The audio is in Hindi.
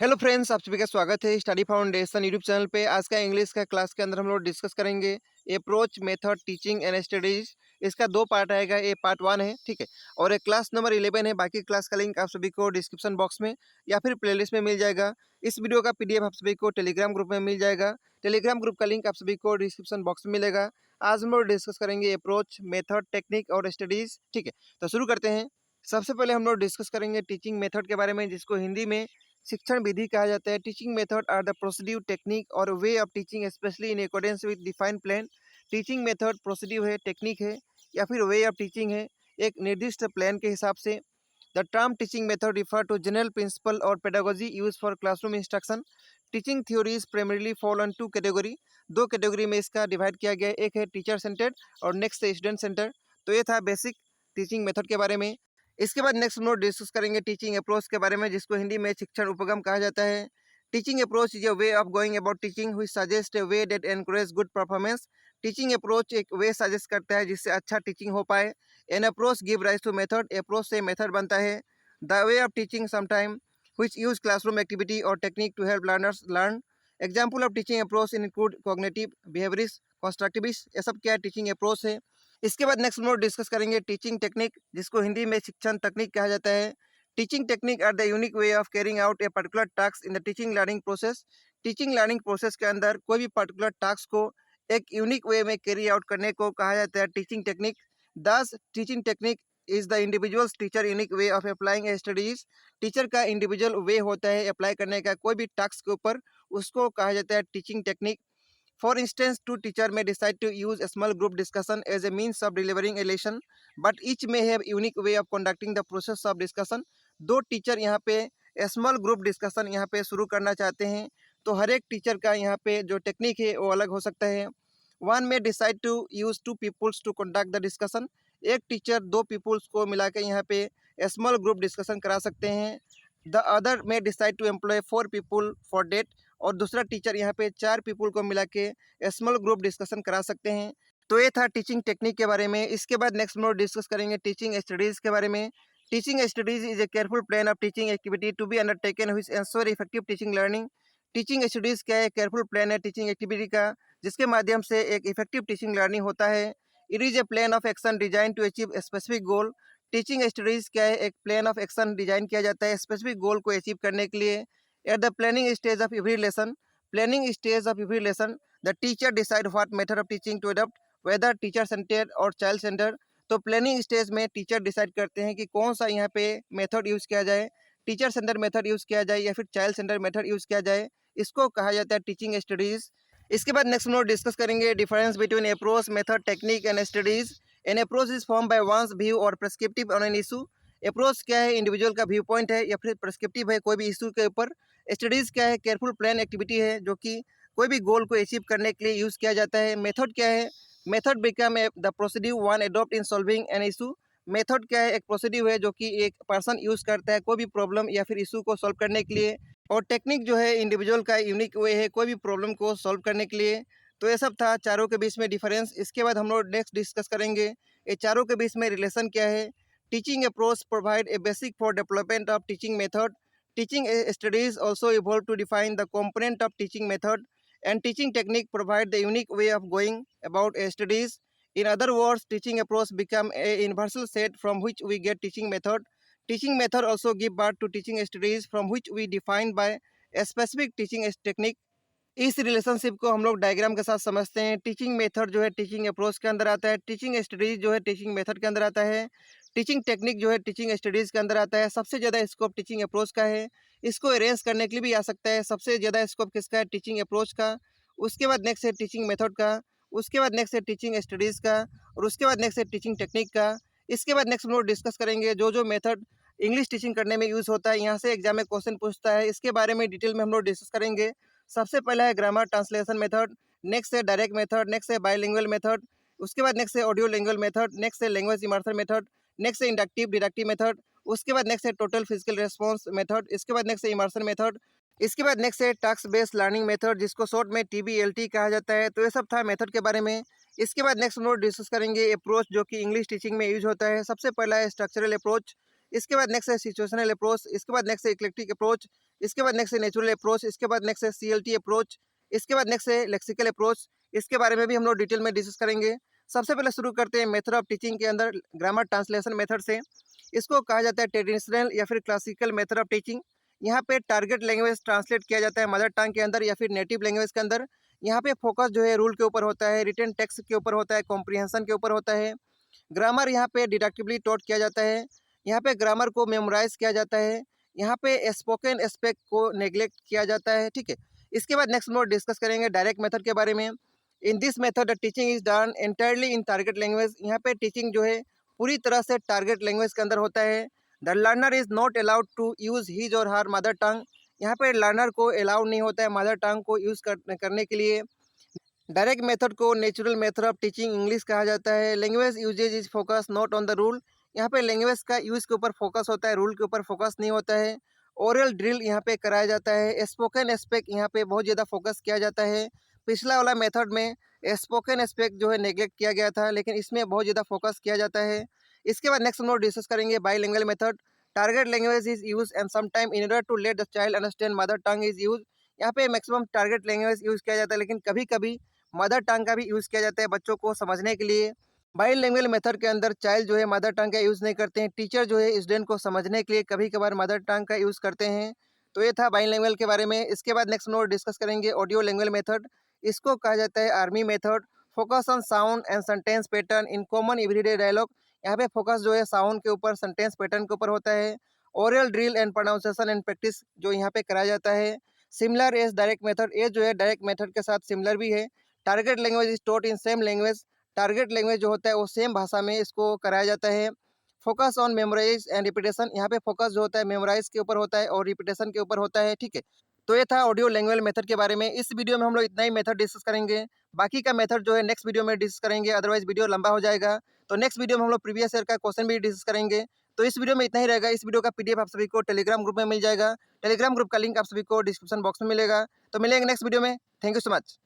हेलो फ्रेंड्स, आप सभी का स्वागत है स्टडी फाउंडेशन यूट्यूब चैनल पे। आज का इंग्लिश का क्लास के अंदर हम लोग डिस्कस करेंगे approach method teaching and studies. इसका दो पार्ट आएगा, ये पार्ट 1 है, ठीक है। और एक क्लास नंबर 11 है। बाकी क्लास का लिंक आप सभी को डिस्क्रिप्शन बॉक्स में या फिर प्लेलिस्ट में मिल जाएगा। इस वीडियो का पीडीएफ आप सभी को टेलीग्राम ग्रुप में मिल जाएगा। टेलीग्राम ग्रुप का लिंक आप सभी को डिस्क्रिप्शन बॉक्स में मिलेगा। आज हम लोग डिस्कस करेंगे अप्रोच मेथड टेक्निक और स्टडीज, ठीक है। तो शुरू करते हैं। सबसे पहले हम लोग डिस्कस करेंगे टीचिंग मेथड के बारे में, जिसको हिंदी में शिक्षण विधि कहा जाता है। Teaching method are the procedure technique और way of teaching specially in accordance with defined plan. Teaching method procedure है, टेक्निक है या फिर वे ऑफ टीचिंग है, एक निर्दिष्ट प्लान के हिसाब से। The term teaching method refer to general principle और pedagogy use for classroom instruction. Teaching theories primarily fall on two category. दो कैटेगरी में इसका डिवाइड किया गया है, एक है टीचर सेंटर्ड और नेक्स्ट है स्टूडेंट सेंटर। तो ये था बेसिक टीचिंग मेथड के बारे में। इसके बाद नेक्स्ट हम लोग डिस्कस करेंगे टीचिंग अप्रोच के बारे में, जिसको हिंदी में शिक्षण उपगम कहा जाता है। Teaching approach is a way of going about teaching which suggest a way that encourage good performance. Teaching approach एक वे सजेस्ट करता है जिससे अच्छा टीचिंग हो पाए। An approach give rise to method, approach से मेथड बनता है। The way of teaching sometime which use classroom activity और technique to help learners learn. Example of teaching approach include cognitive, behaviourist, constructivist. ये सब क्या टीचिंग अप्रोच है। इसके बाद नेक्स्ट हम लोग डिस्कस करेंगे टीचिंग टेक्निक, जिसको हिंदी में शिक्षण तकनीक कहा जाता है। Teaching technique are the unique way of carrying out a particular task in the teaching learning process. Teaching learning process के अंदर कोई भी पर्टिकुलर टास्क को एक यूनिक वे में कैरी आउट करने को कहा जाता है टीचिंग टेक्निक। दस teaching technique is the individuals teacher unique way of applying A studies. Teacher का इंडिविजुअल वे होता है अप्लाई करने का कोई भी टास्क के ऊपर, उसको कहा जाता है teaching technique. For instance, two teachers may decide to use a small group discussion as a means of delivering a lesson, but each may have unique way of conducting the process of discussion. दो टीचर यहाँ पे स्मॉल ग्रुप डिस्कशन यहाँ पे शुरू करना चाहते हैं, तो हर एक टीचर का यहाँ पे जो टेक्निक है वो अलग हो सकता है। One may decide to use two peoples to conduct the discussion. एक टीचर दो पीपुल्स को मिला के यहाँ पे स्मॉल ग्रुप डिस्कशन करा सकते हैं। The other may decide to employ 4 people for that. और दूसरा टीचर यहाँ पे 4 पीपुल को मिला के स्मॉल ग्रुप डिस्कशन करा सकते हैं। तो ये था टीचिंग टेक्निक के बारे में। इसके बाद नेक्स्ट हम लोग डिस्कस करेंगे टीचिंग स्टडीज़ के बारे में। Teaching studies is a careful plan of teaching activity to be undertaken which ensure effective teaching learning. Teaching studies क्या है? केयरफुल प्लान है टीचिंग एक्टिविटी का, जिसके माध्यम से एक इफेक्टिव टीचिंग लर्निंग होता है। It is a plan of action design to achieve specific goal. Teaching studies क्या है? एक प्लान ऑफ एक्शन डिजाइन किया जाता है स्पेसिफिक गोल को अचीव करने के लिए। At the planning stage of every lesson, planning stage of every lesson the teacher decide what method of teaching to adopt, whether teacher centre or child centre. तो प्लानिंग स्टेज में टीचर डिसाइड करते हैं कि कौन सा यहाँ पे मेथड यूज़ किया जाए, टीचर सेंटर मेथड यूज़ किया जाए या फिर चाइल्ड सेंटर मेथड यूज़ किया जाए। इसको कहा जाता है टीचिंग स्टडीज़। इसके बाद नेक्स्ट हम लोग डिस्कस करेंगे difference between approach, method, technique and studies. An approach is form by one's view और prescriptive on an issue. Approach क्या है? इंडिविजुअल का व्यू पॉइंट है या फिर प्रेस्क्रिप्टिव है कोई भी इशू के ऊपर। स्टडीज़ क्या है? केयरफुल प्लान एक्टिविटी है जो कि कोई भी गोल को अचीव करने के लिए यूज़ किया जाता है। मेथड क्या है? Method become the procedure one adopt in solving an issue. Method क्या है? एक प्रोसीड्यूर है जो कि एक पर्सन यूज़ करता है कोई भी प्रॉब्लम या फिर इशू को सॉल्व करने के लिए। और टेक्निक जो है इंडिविजुअल का यूनिक वे है कोई भी प्रॉब्लम को सॉल्व करने के लिए। तो ये सब था चारों के बीच में डिफरेंस। इसके बाद हम लोग नेक्स्ट डिस्कस करेंगे ये चारों के बीच में रिलेशन क्या है। Teaching approach provide a basic for development of teaching method. Teaching studies also evolve to define the component of teaching method, and teaching technique provide the unique way of going about a studies. In other words, teaching approach become a universal set from which we get teaching method. Teaching method also give birth to teaching studies from which we define by a specific teaching technique. इस रिलेशनशिप को हम लोग डायग्राम के साथ समझते हैं। टीचिंग मेथड जो है टीचिंग अप्रोच के अंदर आता है, टीचिंग स्टडीज जो है टीचिंग मेथड के अंदर आता है, टीचिंग टेक्निक जो है टीचिंग स्टडीज़ के अंदर आता है। सबसे ज़्यादा स्कोप टीचिंग अप्रोच का है। इसको अरेंज करने के लिए भी आ सकता है। सबसे ज़्यादा स्कोप किसका है? टीचिंग अप्रोच का। उसके बाद नेक्स्ट है टीचिंग मेथड का। उसके बाद नेक्स्ट है टीचिंग स्टडीज़ का। और उसके बाद नेक्स्ट है टीचिंग टेक्निक का। इसके बाद नेक्स्ट हम लोग डिस्कस करेंगे जो जो मेथड इंग्लिश टीचिंग करने में यूज़ होता है, यहाँ से एग्जाम में क्वेश्चन पूछता है, इसके बारे में डिटेल में हम लोग डिस्कस करेंगे। सबसे पहला है ग्रामर ट्रांसलेशन मेथड, नेक्स्ट है डायरेक्ट मेथड, नेक्स्ट है बाइलिंगुअल मेथड, उसके बाद नेक्स्ट है ऑडियो लिंगुअल मेथड, नेक्स्ट है लैंग्वेज इमर्सन मेथड, नेक्स्ट है इंडक्टिव डिडक्टिव मेथड, उसके बाद नेक्स्ट है टोटल फिजिकल रेस्पॉन्स मेथड, इसके बाद नेक्स्ट है इमर्सन मेथड, इसके बाद नेक्स्ट है टास्क बेस्ड लर्निंग मेथड जिसको शॉर्ट में TBLT कहा जाता है। तो ये सब था मेथड के बारे में। इसके बाद नेक्स्ट हम लोग डिस्कस करेंगे अप्रोच जो कि इंग्लिश टीचिंग में यूज होता है। सबसे पहला है स्ट्रक्चरल अप्रोच। इसके बाद नेक्स्ट है सिचुएशनल अप्रोच, इसके बाद नेक्स्ट है इक्लेक्टिक अप्रोच, इसके बाद नेक्स्ट है नेचुरल अप्रोच, इसके बाद नेक्स्ट है CLT अप्रोच, इसके बाद नेक्स्ट है लेक्सिकल अप्रोच। इसके बारे में भी हम लोग डिटेल में डिस्कस करेंगे। सबसे पहले शुरू करते हैं मेथड ऑफ टीचिंग के अंदर ग्रामर ट्रांसलेशन मेथड से। इसको कहा जाता है ट्रेडिशनल या फिर क्लासिकल मेथड ऑफ टीचिंग। यहाँ पे टारगेट लैंग्वेज ट्रांसलेट किया जाता है मदर टंग के अंदर या फिर नेटिव लैंग्वेज के अंदर। यहाँ पे फोकस जो है रूल के ऊपर होता है, रिटन टेक्स्ट के ऊपर होता है, कॉम्प्रिहेंशन के ऊपर होता है। ग्रामर यहाँ पे डिडक्टिवली टॉट किया जाता है। यहाँ पे ग्रामर को मेमोराइज किया जाता है। यहाँ पे स्पोकन एस्पेक्ट को नेग्लेक्ट किया जाता है, ठीक है। इसके बाद नेक्स्ट हम लोग डिस्कस करेंगे डायरेक्ट मेथड के बारे में। In this method the teaching is done entirely in target language. यहाँ पे टीचिंग जो है पूरी तरह से टारगेट लैंग्वेज के अंदर होता है। The learner is not allowed to use his or her mother tongue. यहाँ पे लर्नर को अलाउ नहीं होता है मदर टंग को यूज करने के लिए। डायरेक्ट मेथड को natural method of teaching English कहा जाता है। Language usages is focus not on the rule. यहाँ पे लैंग्वेज का यूज के ऊपर फोकस होता है, रूल के ऊपर फोकस नहीं होता है। ओरल ड्रिल यहाँ पे कराया जाता है। स्पोकन एस्पेक्ट यहाँ पे बहुत ज़्यादा फोकस किया जाता है। पिछला वाला मेथड में स्पोकन एस्पेक्ट जो है नेग्लेक्ट किया गया था, लेकिन इसमें बहुत ज़्यादा फोकस किया जाता है। इसके बाद नेक्स्ट हम लोग डिस्कस करेंगे bilingual method. Target language is use and some time in order to let the child understand mother tongue is use. यहाँ पे मैक्सिमम टारगेट लैंग्वेज यूज किया जाता है, लेकिन कभी कभी मदर टंग का भी यूज़ किया जाता है बच्चों को समझने के लिए। बाईलिंगुअल मेथड के अंदर चाइल्ड जो है मदर टंग का यूज़ नहीं करते हैं। टीचर जो है स्टूडेंट को समझने के लिए कभी कभार मदर टंग का यूज़ करते हैं। तो ये था बाईलिंगुअल के बारे में। इसके बाद नेक्स्ट नोट डिस्कस करेंगे ऑडियो लैंग्वेज मेथड। इसको कहा जाता है army method. Focus on sound and sentence pattern in common everyday dialogue. यहाँ पे फोकस जो है साउंड के ऊपर, सेंटेंस पैटर्न के ऊपर होता है। Oral drill and pronunciation and practice जो यहाँ पे कराया जाता है। सिमिलर एज डायरेक्ट मेथड, ये जो है डायरेक्ट मेथड के साथ सिमिलर भी है। Target language is taught in same language. Target language जो होता है वो सेम भाषा में इसको कराया जाता है। Focus on memorise and repetition, यहाँ पे फोकस जो होता है मेमोराइज के ऊपर होता है और रिपीटेशन के ऊपर होता है, ठीक है। तो ये था ऑडियो लैंग्वेज मेथड के बारे में। इस वीडियो में हम लोग इतना ही मेथड डिस्कस करेंगे। बाकी का मेथड जो है नेक्स्ट वीडियो में डिस्कस करेंगे, अदरवाइज वीडियो लंबा हो जाएगा। तो नेक्स्ट वीडियो में हम लोग प्रीवियस ईयर का क्वेश्चन भी डिस्कस करेंगे। तो इस वीडियो में इतना ही रहेगा। इस वीडियो का PDF आप सभी को टेलीग्राम ग्रुप में मिल जाएगा। टेलीग्राम ग्रुप का लिंक आप सभी को डिस्क्रिप्शन बॉक्स में मिलेगा। तो मिलेंगे नेक्स्ट वीडियो में। Thank you so much.